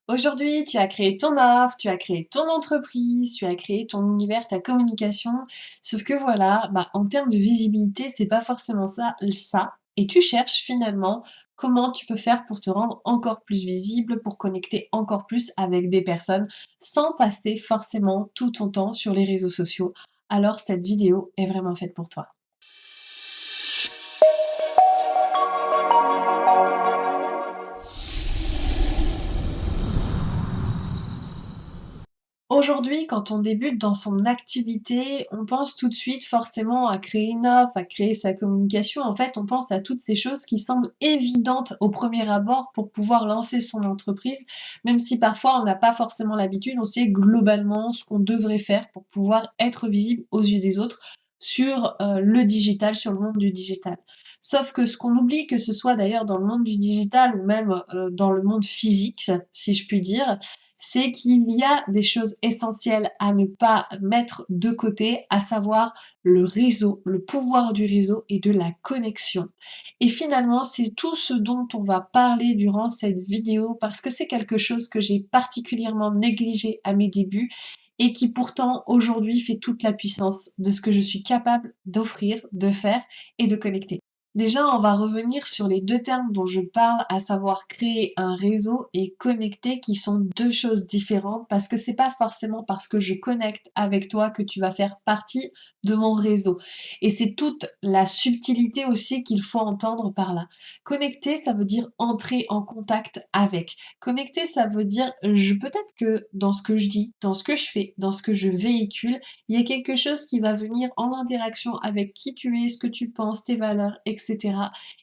Aujourd'hui, tu as créé ton offre, tu as créé ton entreprise, tu as créé ton univers, ta communication. Sauf que voilà, en termes de visibilité, c'est pas forcément ça. Et tu cherches finalement comment tu peux faire pour te rendre encore plus visible, pour connecter encore plus avec des personnes sans passer forcément tout ton temps sur les réseaux sociaux. Alors cette vidéo est vraiment faite pour toi. Aujourd'hui, quand on débute dans son activité, on pense tout de suite forcément à créer une offre, à créer sa communication. En fait, on pense à toutes ces choses qui semblent évidentes au premier abord pour pouvoir lancer son entreprise, même si parfois on n'a pas forcément l'habitude, on sait globalement ce qu'on devrait faire pour pouvoir être visible aux yeux des autres sur le digital, sur le monde du digital. Sauf que ce qu'on oublie, que ce soit d'ailleurs dans le monde du digital ou même dans le monde physique, si je puis dire, c'est qu'il y a des choses essentielles à ne pas mettre de côté, à savoir le réseau, le pouvoir du réseau et de la connexion. Et finalement, c'est tout ce dont on va parler durant cette vidéo parce que c'est quelque chose que j'ai particulièrement négligé à mes débuts et qui pourtant aujourd'hui fait toute la puissance de ce que je suis capable d'offrir, de faire et de connecter. Déjà, on va revenir sur les 2 termes dont je parle, à savoir créer un réseau et connecter, qui sont 2 choses différentes parce que c'est pas forcément parce que je connecte avec toi que tu vas faire partie de mon réseau. Et c'est toute la subtilité aussi qu'il faut entendre par là. Connecter, ça veut dire entrer en contact avec. Connecter, ça veut dire je peut-être que dans ce que je dis, dans ce que je fais, dans ce que je véhicule, il y a quelque chose qui va venir en interaction avec qui tu es, ce que tu penses, tes valeurs, etc.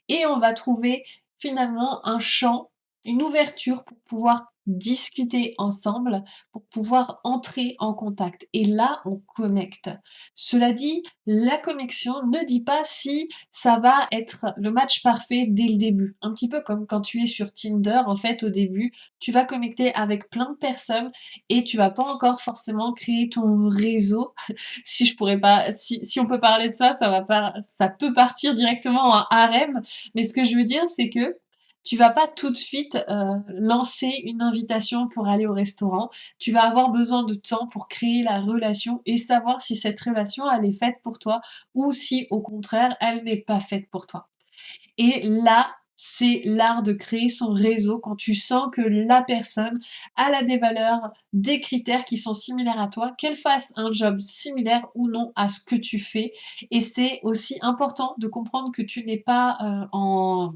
Et on va trouver finalement un champ, une ouverture pour pouvoir discuter ensemble, pour pouvoir entrer en contact. Et là, on connecte. Cela dit, la connexion ne dit pas si ça va être le match parfait dès le début. Un petit peu comme quand tu es sur Tinder, en fait, au début, tu vas connecter avec plein de personnes et tu vas pas encore forcément créer ton réseau. Si je pourrais pas, si on peut parler de ça, ça peut partir directement en harem. Mais ce que je veux dire, c'est que tu vas pas tout de suite lancer une invitation pour aller au restaurant. Tu vas avoir besoin de temps pour créer la relation et savoir si cette relation elle est faite pour toi ou si au contraire elle n'est pas faite pour toi. Et là, c'est l'art de créer son réseau quand tu sens que la personne elle a des valeurs, des critères qui sont similaires à toi, qu'elle fasse un job similaire ou non à ce que tu fais. Et c'est aussi important de comprendre que tu n'es pas en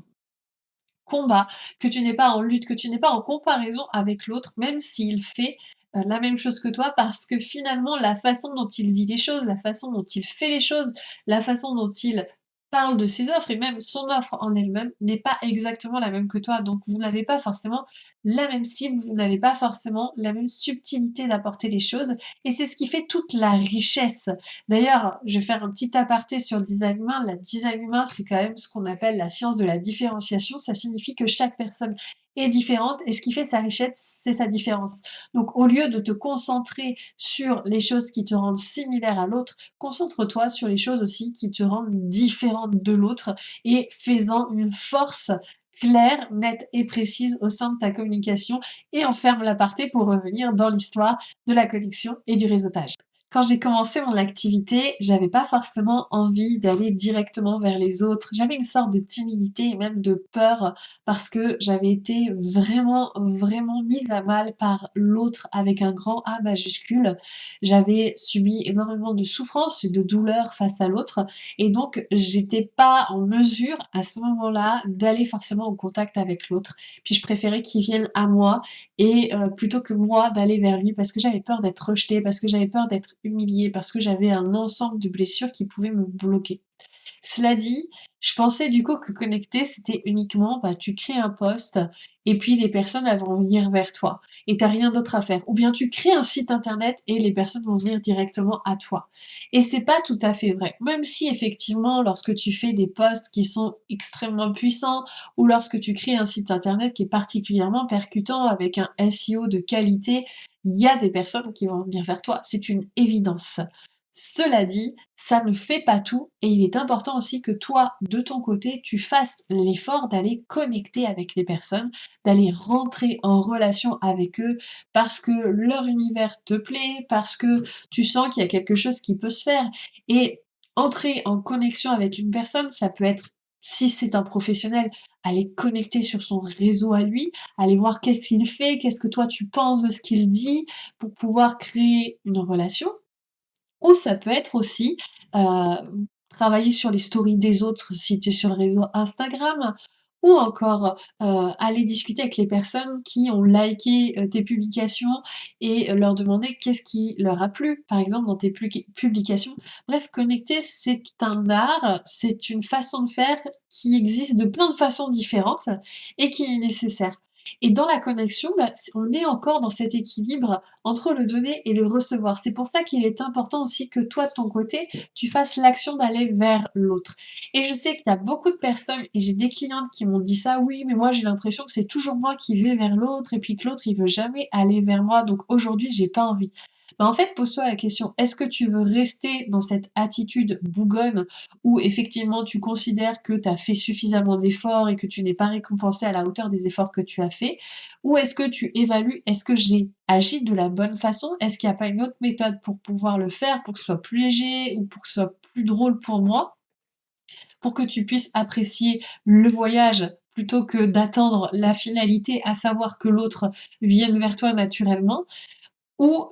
combat, que tu n'es pas en lutte, que tu n'es pas en comparaison avec l'autre, même s'il fait la même chose que toi, parce que finalement, la façon dont il dit les choses, la façon dont il fait les choses, la façon dont il parle de ses offres et même son offre en elle-même n'est pas exactement la même que toi. Donc vous n'avez pas forcément la même cible, vous n'avez pas forcément la même subtilité d'apporter les choses et c'est ce qui fait toute la richesse. D'ailleurs, je vais faire un petit aparté sur le design humain. Le design humain, c'est quand même ce qu'on appelle la science de la différenciation. Ça signifie que chaque personne est différente et ce qui fait sa richesse, c'est sa différence. Donc au lieu de te concentrer sur les choses qui te rendent similaire à l'autre, concentre-toi sur les choses aussi qui te rendent différente de l'autre et fais-en une force claire, nette et précise au sein de ta communication et enferme l'aparté pour revenir dans l'histoire de la connexion et du réseautage. Quand j'ai commencé mon activité, j'avais pas forcément envie d'aller directement vers les autres. J'avais une sorte de timidité et même de peur parce que j'avais été vraiment, vraiment mise à mal par l'autre avec un grand A majuscule. J'avais subi énormément de souffrance et de douleur face à l'autre et donc j'étais pas en mesure à ce moment-là d'aller forcément en contact avec l'autre. Puis je préférais qu'il vienne à moi et plutôt que moi d'aller vers lui parce que j'avais peur d'être rejetée, parce que j'avais peur d'être humiliée, parce que j'avais un ensemble de blessures qui pouvaient me bloquer. Cela dit, je pensais du coup que connecter, c'était uniquement, tu crées un post et puis les personnes, elles vont venir vers toi et tu as rien d'autre à faire. Ou bien tu crées un site internet et les personnes vont venir directement à toi. Et c'est pas tout à fait vrai. Même si effectivement, lorsque tu fais des posts qui sont extrêmement puissants ou lorsque tu crées un site internet qui est particulièrement percutant avec un SEO de qualité, il y a des personnes qui vont venir vers toi. C'est une évidence. Cela dit, ça ne fait pas tout et il est important aussi que toi, de ton côté, tu fasses l'effort d'aller connecter avec les personnes, d'aller rentrer en relation avec eux parce que leur univers te plaît, parce que tu sens qu'il y a quelque chose qui peut se faire. Et entrer en connexion avec une personne, ça peut être, si c'est un professionnel, aller connecter sur son réseau à lui, aller voir qu'est-ce qu'il fait, qu'est-ce que toi tu penses de ce qu'il dit, pour pouvoir créer une relation. Ou ça peut être aussi, travailler sur les stories des autres si tu es sur le réseau Instagram, ou encore, aller discuter avec les personnes qui ont liké, tes publications et leur demander qu'est-ce qui leur a plu, par exemple dans tes publications. Bref, connecter, c'est un art, c'est une façon de faire qui existe de plein de façons différentes et qui est nécessaire. Et dans la connexion, bah, on est encore dans cet équilibre entre le donner et le recevoir. C'est pour ça qu'il est important aussi que toi, de ton côté, tu fasses l'action d'aller vers l'autre. Et je sais qu'il y a beaucoup de personnes, et j'ai des clientes qui m'ont dit ça: «Oui, mais moi j'ai l'impression que c'est toujours moi qui vais vers l'autre et puis que l'autre il veut jamais aller vers moi, donc aujourd'hui j'ai pas envie». Bah, en fait, pose-toi la question: est-ce que tu veux rester dans cette attitude bougonne où effectivement tu considères que tu as fait suffisamment d'efforts et que tu n'es pas récompensée à la hauteur des efforts que tu as faits? Ou est-ce que tu évalues: «Est-ce que j'ai agi de la bonne façon? Est-ce qu'il n'y a pas une autre méthode pour pouvoir le faire, pour que ce soit plus léger ou pour que ce soit plus drôle pour moi?» Pour que tu puisses apprécier le voyage plutôt que d'attendre la finalité, à savoir que l'autre vienne vers toi naturellement. Ou,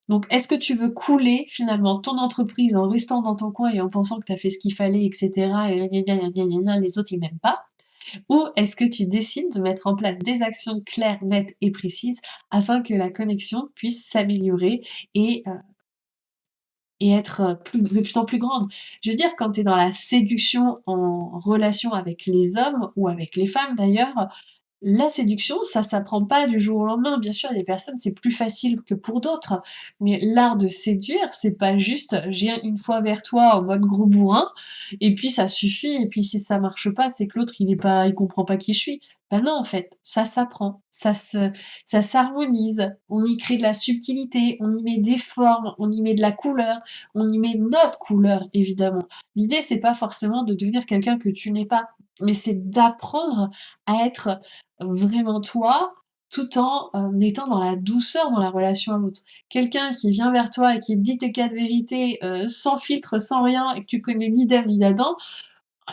donc est-ce que tu veux couler finalement ton entreprise en restant dans ton coin et en pensant que tu as fait ce qu'il fallait et cetera et gna gna gna gna gna, les autres ils m'aiment pas? Ou est-ce que tu décides de mettre en place des actions claires, nettes et précises afin que la connexion puisse s'améliorer et heu et être, de plus en plus grande? Je veux dire, quand tu es dans la séduction en relation avec les hommes ou avec les femmes d'ailleurs, la séduction, ça s'apprend pas du jour au lendemain. Bien sûr, il y a des personnes, c'est plus facile que pour d'autres, mais l'art de séduire, c'est pas juste: «Je viens une fois vers toi en mode gros bourrin et puis ça suffit et puis si ça marche pas, c'est que l'autre il comprend pas qui je suis». Bah non, en fait, ça s'apprend, ça s'harmonise, on y crée de la subtilité, on y met des formes, on y met de la couleur, on y met notre couleur évidemment. L'idée, c'est pas forcément de devenir quelqu'un que tu n'es pas, mais c'est d'apprendre à être vraiment toi, tout en, étant dans la douceur dans la relation à l'autre. Quelqu'un qui vient vers toi et qui te dit tes 4 vérités, sans filtre, sans rien et que tu connais ni d'Ève ni d'Adam,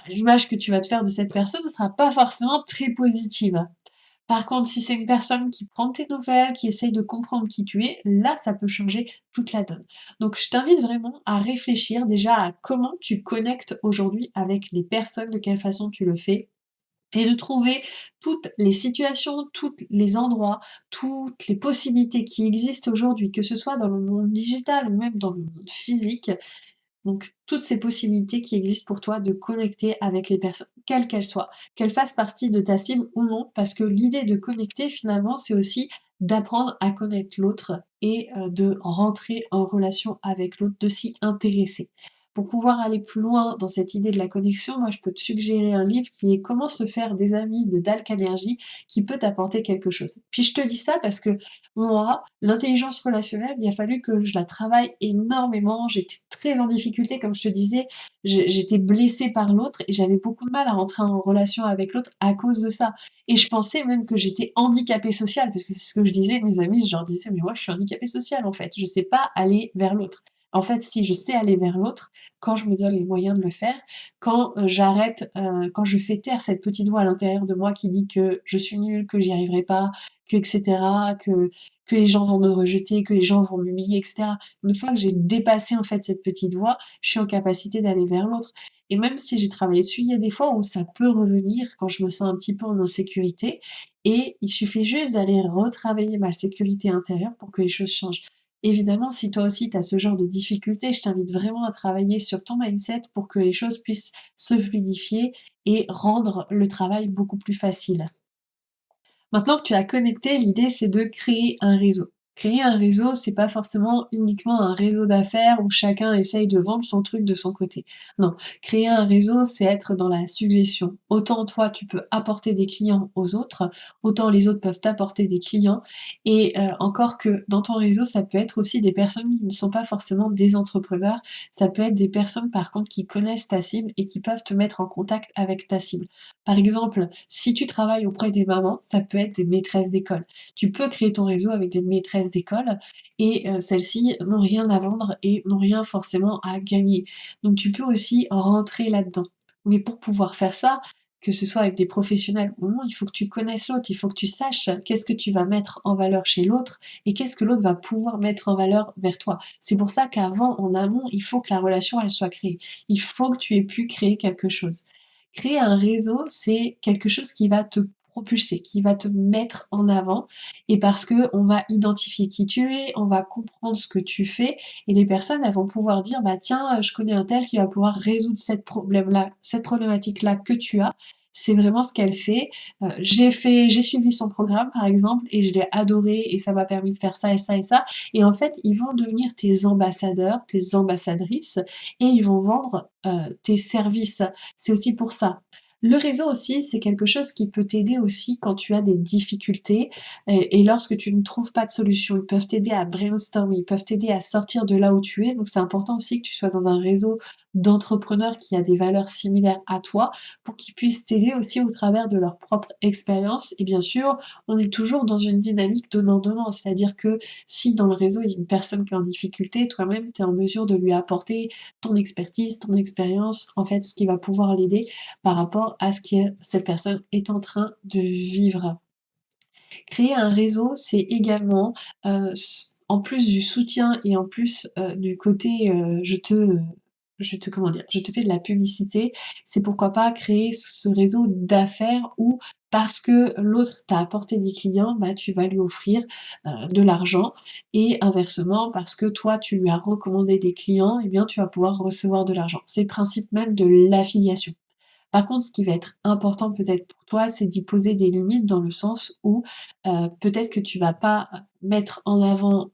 l'image que tu vas te faire de cette personne ne sera pas forcément très positive. Par contre, si c'est une personne qui prend tes nouvelles, qui essaye de comprendre qui tu es, là, ça peut changer toute la donne. Donc je t'invite vraiment à réfléchir déjà à comment tu connectes aujourd'hui avec les personnes, de quelle façon tu le fais et de trouver toutes les situations, tous les endroits, toutes les possibilités qui existent aujourd'hui, que ce soit dans le monde digital ou même dans le monde physique. Donc toutes ces possibilités qui existent pour toi de connecter avec les personnes, quelles qu'elles soient, qu'elles fassent partie de ta cible ou non, parce que l'idée de connecter finalement, c'est aussi d'apprendre à connaître l'autre et de rentrer en relation avec l'autre, de s'y intéresser. Pour pouvoir aller plus loin dans cette idée de la connexion, moi je peux te suggérer un livre qui est «Comment se faire des amis» de Dal Carnegie, qui peut t'apporter quelque chose. Puis je te dis ça parce que moi, l'intelligence relationnelle, il a fallu que je la travaille énormément. J'étais très en difficulté, comme je te disais, j'étais blessée par l'autre et j'avais beaucoup de mal à rentrer en relation avec l'autre à cause de ça. Et je pensais même que j'étais handicapée sociale, parce que c'est ce que je disais à mes amis, je leur disais: «Mais moi, je suis handicapée sociale, en fait, je sais pas aller vers l'autre». En fait, si, je sais aller vers l'autre quand je me donne les moyens de le faire, quand, quand je fais taire cette petite voix à l'intérieur de moi qui dit que je suis nulle, que j'y arriverai pas, que et cetera, que les gens vont me rejeter, que les gens vont m'humilier et cetera. Une fois que j'ai dépassé, en fait, cette petite voix, je suis en capacité d'aller vers l'autre et même si j'ai travaillé dessus, il y a des fois où ça peut revenir quand je me sens un petit peu en insécurité et il suffit juste d'aller retravailler ma sécurité intérieure pour que les choses changent. Évidemment, si toi aussi tu as ce genre de difficultés, je t'invite vraiment à travailler sur ton mindset pour que les choses puissent se fluidifier et rendre le travail beaucoup plus facile. Maintenant que tu as connecté, l'idée c'est de créer un réseau. Créer un réseau, c'est pas forcément uniquement un réseau d'affaires où chacun essaye de vendre son truc de son côté. Non, créer un réseau, c'est être dans la suggestion. Autant toi, tu peux apporter des clients aux autres, autant les autres peuvent t'apporter des clients et encore que dans ton réseau, ça peut être aussi des personnes qui ne sont pas forcément des entrepreneurs, ça peut être des personnes par contre qui connaissent ta cible et qui peuvent te mettre en contact avec ta cible. Par exemple, si tu travailles auprès des mamans, ça peut être des maîtresses d'école. Tu peux créer ton réseau avec des maîtresses d'école et celles-ci n'ont rien à vendre et n'ont rien forcément à gagner. Donc tu peux aussi rentrer là-dedans. Mais pour pouvoir faire ça, que ce soit avec des professionnels ou non, il faut que tu connaisses l'autre, il faut que tu saches qu'est-ce que tu vas mettre en valeur chez l'autre et qu'est-ce que l'autre va pouvoir mettre en valeur vers toi. C'est pour ça qu'avant, en amont, il faut que la relation, elle soit créée. Il faut que tu aies pu créer quelque chose. Créer un réseau, c'est quelque chose qui va te propulser, qui va te mettre en avant et parce qu'on va identifier qui tu es, on va comprendre ce que tu fais et les personnes, elles vont pouvoir dire: «Bah tiens, je connais un tel qui va pouvoir résoudre cette problématique-là que tu as. C'est vraiment ce qu'elle fait. J'ai suivi son programme par exemple et je l'ai adoré et ça m'a permis de faire ça et ça et ça» et en fait, ils vont devenir tes ambassadeurs, tes ambassadrices et ils vont vendre, tes services. C'est aussi pour ça. Le réseau aussi, c'est quelque chose qui peut t'aider aussi quand tu as des difficultés et lorsque tu ne trouves pas de solution. Ils peuvent t'aider à brainstormer, ils peuvent t'aider à sortir de là où tu es. Donc c'est important aussi que tu sois dans un réseau d'entrepreneurs qui a des valeurs similaires à toi pour qu'ils puissent t'aider aussi au travers de leur propre expérience. Et bien sûr, on est toujours dans une dynamique donnant-donnant. C'est-à-dire que si dans le réseau, il y a une personne qui est en difficulté, toi-même, tu es en mesure de lui apporter ton expertise, ton expérience, en fait, ce qui va pouvoir l'aider par rapport à ce que cette personne est en train de vivre. Créer un réseau, c'est également, en plus du soutien et en plus, du côté, comment dire? Je te fais de la publicité, c'est pourquoi pas créer ce réseau d'affaires où parce que l'autre t'a apporté des clients, bah, tu vas lui offrir, de l'argent et inversement parce que toi tu lui as recommandé des clients et bien tu vas pouvoir recevoir de l'argent. C'est le principe même de l'affiliation. Par contre, ce qui va être important peut-être pour toi, c'est d'y poser des limites dans le sens où, peut-être que tu vas pas, mettre en avant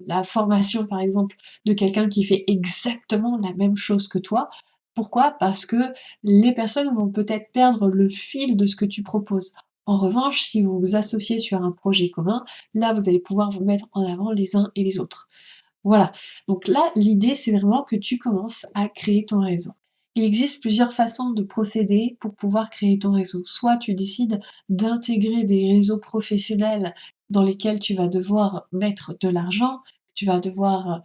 la formation, par exemple, de quelqu'un qui fait exactement la même chose que toi. Pourquoi? Parce que les personnes vont peut-être perdre le fil de ce que tu proposes. En revanche, si vous vous associez sur un projet commun, là, vous allez pouvoir vous mettre en avant les uns et les autres. Voilà, donc là, l'idée, c'est vraiment que tu commences à créer ton réseau. Il existe plusieurs façons de procéder pour pouvoir créer ton réseau. Soit tu décides d'intégrer des réseaux professionnels dans lesquels tu vas devoir mettre de l'argent, tu vas devoir,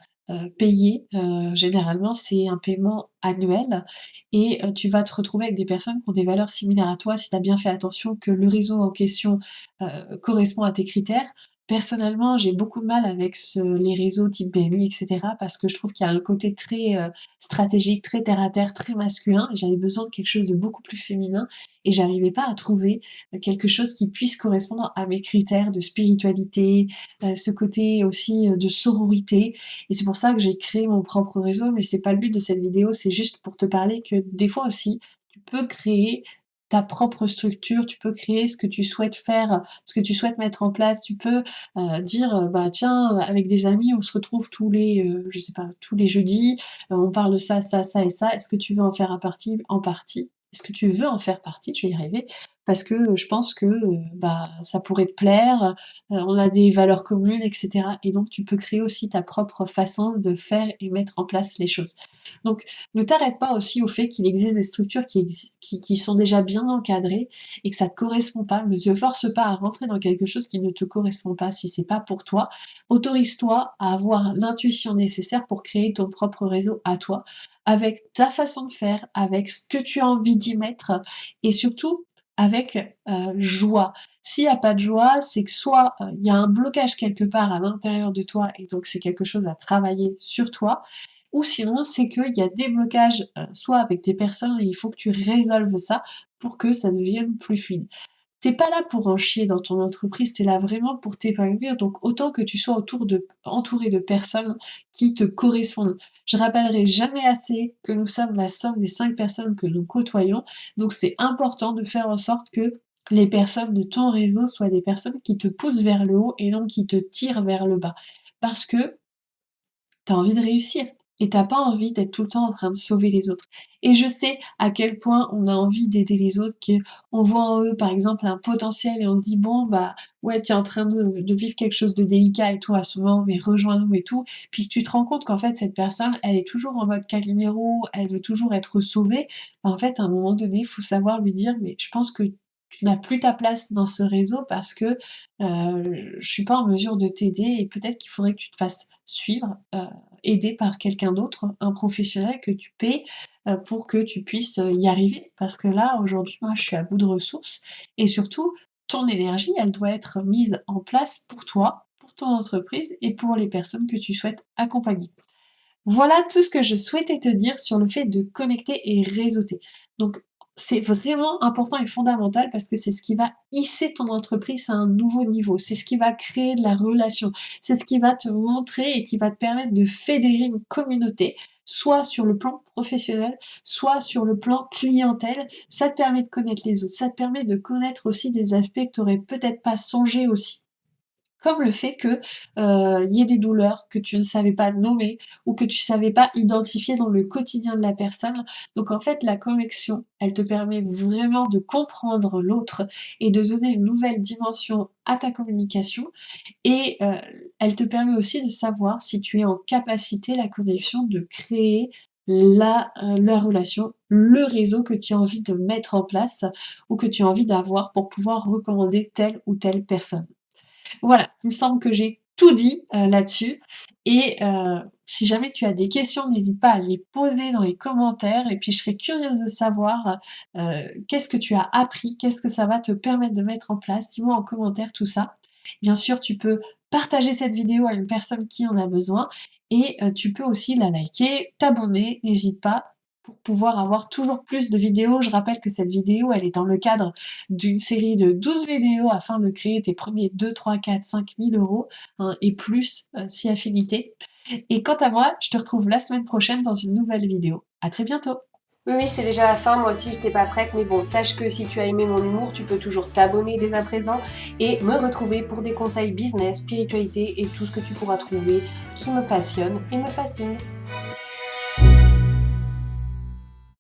payer, généralement c'est un paiement annuel et tu vas te retrouver avec des personnes qui ont des valeurs similaires à toi si tu as bien fait attention que le réseau en question, correspond à tes critères. Personnellement, j'ai beaucoup de mal avec les réseaux type BNI et cetera parce que je trouve qu'il y a un côté très, stratégique, très terre à terre, très masculin et j'avais besoin de quelque chose de beaucoup plus féminin et j'arrivais pas à trouver, quelque chose qui puisse correspondre à mes critères de spiritualité, ce côté aussi, de sororité et c'est pour ça que j'ai créé mon propre réseau mais c'est pas le but de cette vidéo, c'est juste pour te parler que des fois aussi, tu peux créer ta propre structure, tu peux créer ce que tu souhaites faire, ce que tu souhaites mettre en place. Tu peux, dire, «Bah, tiens, avec des amis, on se retrouve je sais pas, tous les jeudis, on parle de ça, ça, ça et ça. Est-ce que tu veux en faire un partie en partie? Est-ce que tu veux en faire partie?» Je vais y arriver. Parce que, je pense que, bah, ça pourrait te plaire, on a des valeurs communes et cetera et donc tu peux créer aussi ta propre façon de faire et mettre en place les choses. Donc ne t'arrête pas aussi au fait qu'il existe des structures qui sont déjà bien encadrées et que ça te correspond pas. Ne te force pas à rentrer dans quelque chose qui ne te correspond pas si c'est pas pour toi. Autorise-toi à avoir l'intuition nécessaire pour créer ton propre réseau à toi, avec ta façon de faire, avec ce que tu as envie d'y mettre et surtout avec, joie. S'il y a pas de joie, c'est que soit, il y a un blocage quelque part à l'intérieur de toi et donc c'est quelque chose à travailler sur toi, ou sinon, c'est qu'il y a des blocages, soit avec des personnes et il faut que tu résolves ça pour que ça devienne plus fluide. Tu es pas là pour en chier dans ton entreprise, tu es là vraiment pour t'épanouir, donc autant que tu sois entouré de personnes qui te correspondent. Je rappellerai jamais assez que nous sommes la somme des 5 personnes que nous côtoyons, donc c'est important de faire en sorte que les personnes de ton réseau soient des personnes qui te poussent vers le haut et non qui te tirent vers le bas. Parce que tu as envie de réussir et tu as pas envie d'être tout le temps en train de sauver les autres. Et je sais à quel point on a envie d'aider les autres, qu'on voit en eux, par exemple, un potentiel et on se dit: «Bon, bah, ouais, tu es en train de vivre quelque chose de délicat et tout à ce moment, mais rejoins-nous et tout». Puis que tu te rends compte qu'en fait, cette personne, elle est toujours en mode Calimero, elle veut toujours être sauvée. Bah, en fait, à un moment donné, il faut savoir lui dire: «Mais je pense que tu n'as plus ta place dans ce réseau parce que, je suis pas en mesure de t'aider et peut-être qu'il faudrait que tu te fasses suivre, aidé par quelqu'un d'autre, un professionnel que tu payes, pour que tu puisses, y arriver. Parce que là, aujourd'hui, moi, je suis à bout de ressources et surtout, ton énergie, elle doit être mise en place pour toi, pour ton entreprise et pour les personnes que tu souhaites accompagner. Voilà tout ce que je souhaitais te dire sur le fait de connecter et réseauter. Donc, c'est vraiment important et fondamental parce que c'est ce qui va hisser ton entreprise à un nouveau niveau. C'est ce qui va créer de la relation. C'est ce qui va te montrer et qui va te permettre de fédérer une communauté, soit sur le plan professionnel, soit sur le plan clientèle. Ça te permet de connaître les autres. Ça te permet de connaître aussi des aspects que tu aurais peut-être pas songé aussi. Comme le fait que, il y ait des douleurs que tu ne savais pas nommer ou que tu savais pas identifier dans le quotidien de la personne. Donc en fait, la connexion, elle te permet vraiment de comprendre l'autre et de donner une nouvelle dimension à ta communication et elle te permet aussi de savoir si tu es en capacité, la connexion, de créer la relation, le réseau que tu as envie de mettre en place ou que tu as envie d'avoir pour pouvoir recommander telle ou telle personne. Voilà, il me semble que j'ai tout dit, là-dessus et si jamais tu as des questions, n'hésite pas à les poser dans les commentaires et puis je serais curieuse de savoir, qu'est-ce que tu as appris? Qu'est-ce que ça va te permettre de mettre en place? Dis-moi en commentaire tout ça. Bien sûr, tu peux partager cette vidéo à une personne qui en a besoin et tu peux aussi la liker, t'abonner, n'hésite pas pour pouvoir avoir toujours plus de vidéos. Je rappelle que cette vidéo, elle est dans le cadre d'une série de 12 vidéos afin de créer tes premiers 2, 3, 4, 5 000 €, hein, et plus, si affinité. Et quant à moi, je te retrouve la semaine prochaine dans une nouvelle vidéo. À très bientôt! Oui, oui, c'est déjà la fin, moi aussi j'étais pas prête, mais bon, sache que si tu as aimé mon humour, tu peux toujours t'abonner dès à présent et me retrouver pour des conseils business, spiritualité et tout ce que tu pourras trouver qui me passionne et me fascine.